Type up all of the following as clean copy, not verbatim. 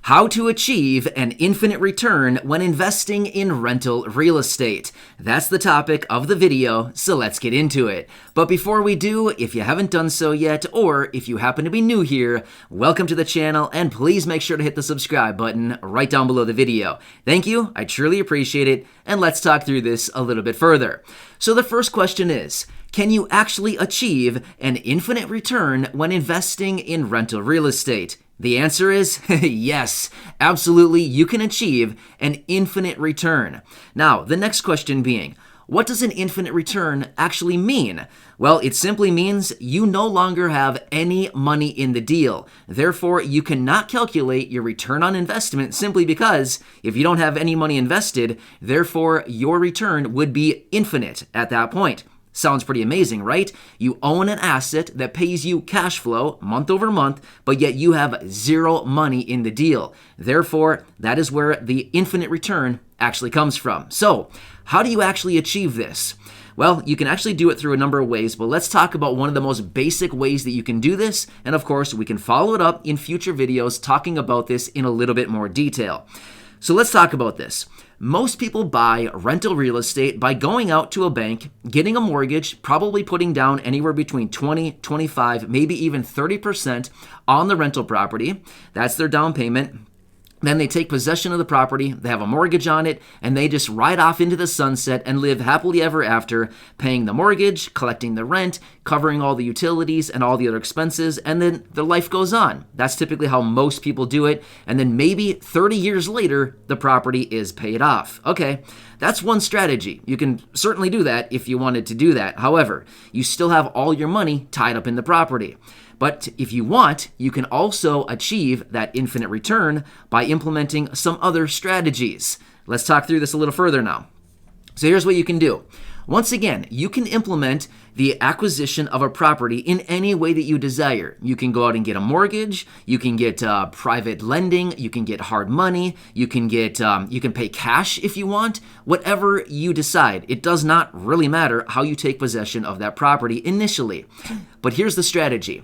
How to achieve an infinite return when investing in rental real estate. That's the topic of the video, so let's get into it. But before we do, if you haven't done so yet, or if you happen to be new here, welcome to the channel, and please make sure to hit the subscribe button right down below the video. Thank you, I truly appreciate it, and let's talk through this a little bit further. So the first question is, can you actually achieve an infinite return when investing in rental real estate? The answer is yes, absolutely, you can achieve an infinite return. Now, the next question being, what does an infinite return actually mean? Well, it simply means you no longer have any money in the deal. Therefore, you cannot calculate your return on investment simply because if you don't have any money invested, therefore your return would be infinite at that point. Sounds pretty amazing, right? You own an asset that pays you cash flow month over month, but yet you have zero money in the deal. Therefore, that is where the infinite return actually comes from. So, how do you actually achieve this? Well, you can actually do it through a number of ways, but let's talk about one of the most basic ways that you can do this. And of course, we can follow it up in future videos talking about this in a little bit more detail. So let's talk about this. Most people buy rental real estate by going out to a bank, getting a mortgage, probably putting down anywhere between 20, 25, maybe even 30% on the rental property. That's their down payment. Then they take possession of the property, they have a mortgage on it, and they just ride off into the sunset and live happily ever after, paying the mortgage, collecting the rent, covering all the utilities and all the other expenses, and then their life goes on. That's typically how most people do it, and then maybe 30 years later, the property is paid off. Okay, that's one strategy. You can certainly do that if you wanted to do that. However, you still have all your money tied up in the property. But if you want, you can also achieve that infinite return by implementing some other strategies. Let's talk through this a little further now. So here's what you can do. Once again, you can implement the acquisition of a property in any way that you desire. You can go out and get a mortgage, you can get private lending, you can get hard money, you can pay cash if you want, whatever you decide. It does not really matter how you take possession of that property initially. But here's the strategy.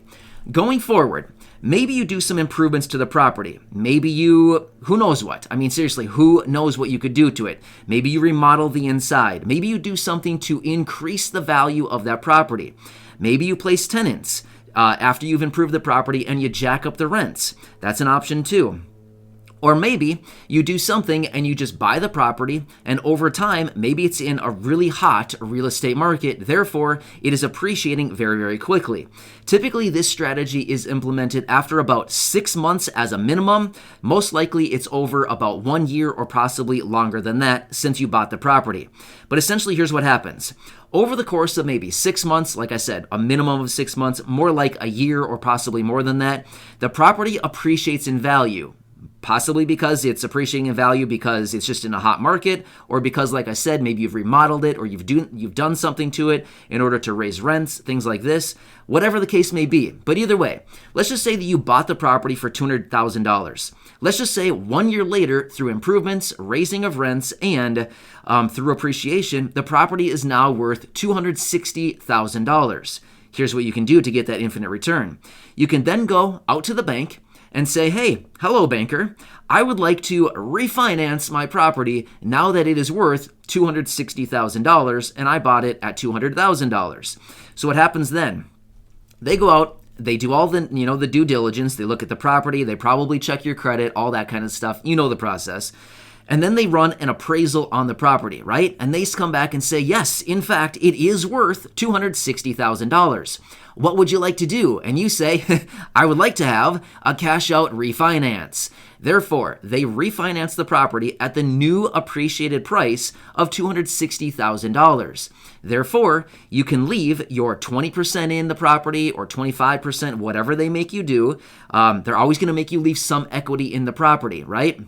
Going forward, maybe you do some improvements to the property. Maybe you, who knows what? I mean, seriously, who knows what you could do to it? Maybe you remodel the inside. Maybe you do something to increase the value of that property. Maybe you place tenants after you've improved the property and you jack up the rents. That's an option too. Or maybe you do something and you just buy the property, and over time, maybe it's in a really hot real estate market, therefore it is appreciating very, very quickly. Typically, this strategy is implemented after about 6 months as a minimum. Most likely, it's over about 1 year or possibly longer than that since you bought the property. But essentially, here's what happens. Over the course of maybe 6 months, like I said, a minimum of 6 months, more like a year or possibly more than that, the property appreciates in value. Possibly because it's appreciating in value because it's just in a hot market, or because, like I said, maybe you've remodeled it or you've done something to it in order to raise rents, things like this, whatever the case may be. But either way, let's just say that you bought the property for $200,000. Let's just say 1 year later, through improvements, raising of rents, and through appreciation, the property is now worth $260,000. Here's what you can do to get that infinite return. You can then go out to the bank and say, hey, hello banker, I would like to refinance my property now that it is worth $260,000 and I bought it at $200,000. So what happens then? They go out, they do all the due diligence, they look at the property, they probably check your credit, all that kind of stuff. You know the process. And then they run an appraisal on the property, right? And they come back and say, yes, in fact, it is worth $260,000. What would you like to do? And you say, I would like to have a cash out refinance. Therefore, they refinance the property at the new appreciated price of $260,000. Therefore, you can leave your 20% in the property or 25%, whatever they make you do. They're always going to make you leave some equity in the property, right?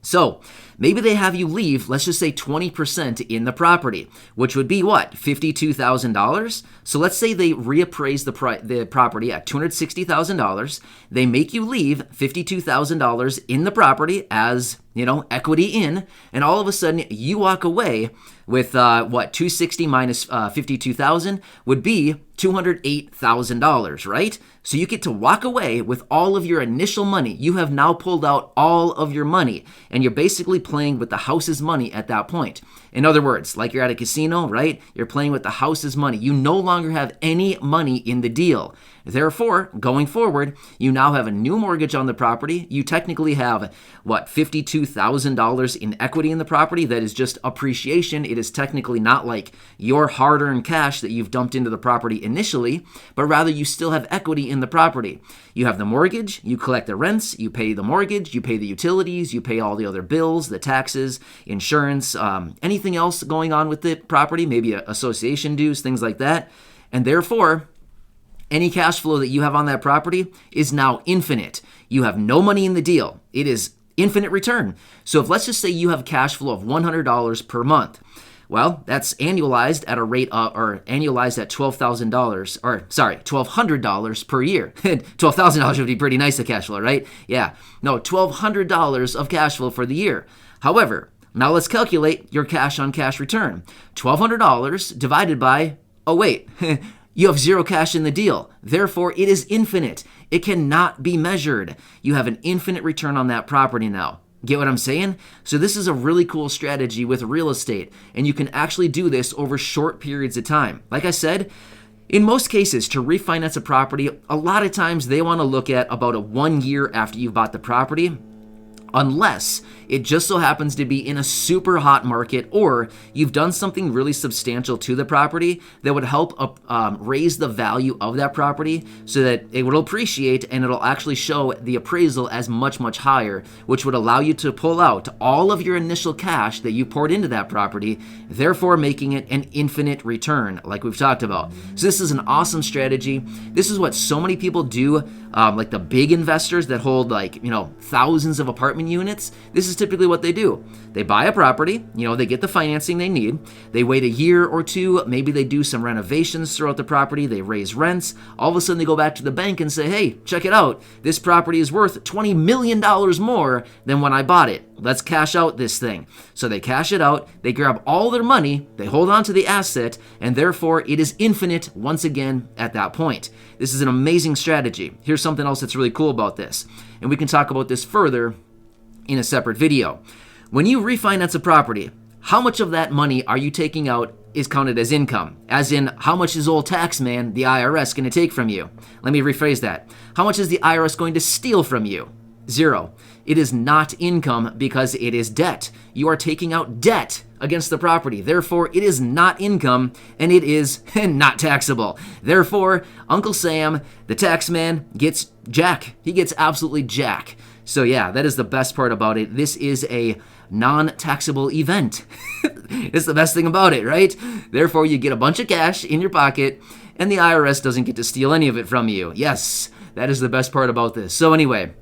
So maybe they have you leave, let's just say 20% in the property, which would be what? $52,000? So let's say they reappraise the property at $260,000. They make you leave $52,000 in the property as, equity in, and all of a sudden you walk away with 260 minus 52,000 would be $208,000, right? So you get to walk away with all of your initial money. You have now pulled out all of your money, and you're basically playing with the house's money at that point. In other words, like you're at a casino, right? You're playing with the house's money. You no longer have any money in the deal. Therefore, going forward, you now have a new mortgage on the property. You technically have, $52,000 in equity in the property. That is just appreciation. It is technically not like your hard-earned cash that you've dumped into the property initially, but rather you still have equity in the property. You have the mortgage, you collect the rents, you pay the mortgage, you pay the utilities, you pay all the other bills, the taxes, insurance, anything else going on with the property, maybe association dues, things like that. And therefore, any cash flow that you have on that property is now infinite. You have no money in the deal. It is infinite return. So if let's just say you have cash flow of $100 per month, well, that's annualized at a rate or annualized at $12,000, or sorry, $1,200 per year. $12,000 would be pretty nice of cash flow, right? Yeah. No, $1,200 of cash flow for the year. However, now let's calculate your cash on cash return. $1,200 divided by, you have zero cash in the deal. Therefore, it is infinite. It cannot be measured. You have an infinite return on that property now. Get what I'm saying? So this is a really cool strategy with real estate, and you can actually do this over short periods of time. Like I said, in most cases, to refinance a property, a lot of times they want to look at about a 1 year after you've bought the property, unless it just so happens to be in a super hot market, or you've done something really substantial to the property that would help raise the value of that property so that it will appreciate and it'll actually show the appraisal as much, much higher, which would allow you to pull out all of your initial cash that you poured into that property, therefore making it an infinite return, like we've talked about. So this is an awesome strategy. This is what so many people do, like the big investors that hold thousands of apartment units. This is typically what they do. They buy a property, they get the financing they need. They wait a year or two. Maybe they do some renovations throughout the property. They raise rents. All of a sudden they go back to the bank and say, hey, check it out. This property is worth $20 million more than when I bought it. Let's cash out this thing. So they cash it out. They grab all their money. They hold on to the asset, and therefore it is infinite once again at that point. This is an amazing strategy. Here's something else that's really cool about this, and we can talk about this further in a separate video. When you refinance a property, how much of that money are you taking out is counted as income? As in, how much is old tax man, the IRS, going to take from you? Let me rephrase that. How much is the IRS going to steal from you? Zero. It is not income because it is debt. You are taking out debt against the property. Therefore, it is not income, and it is not taxable. Therefore, Uncle Sam, the tax man, gets jack. He gets absolutely jack. So yeah, that is the best part about it. This is a non-taxable event. It's the best thing about it, right? Therefore, you get a bunch of cash in your pocket, and the IRS doesn't get to steal any of it from you. Yes, that is the best part about this. So anyway,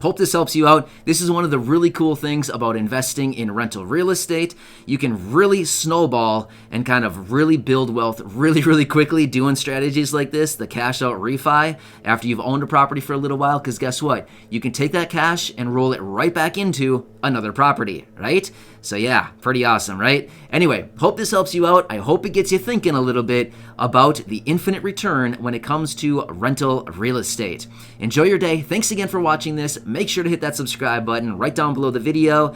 hope this helps you out. This is one of the really cool things about investing in rental real estate. You can really snowball and kind of really build wealth really, really quickly doing strategies like this, the cash out refi, after you've owned a property for a little while, because guess what? You can take that cash and roll it right back into another property, right? So yeah, pretty awesome, right? Anyway, hope this helps you out. I hope it gets you thinking a little bit about the infinite return when it comes to rental real estate. Enjoy your day. Thanks again for watching this. Make sure to hit that subscribe button right down below the video.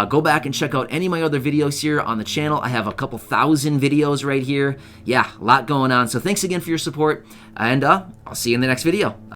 Go back and check out any of my other videos here on the channel. I have a couple thousand videos right here. Yeah, a lot going on. So thanks again for your support, and I'll see you in the next video.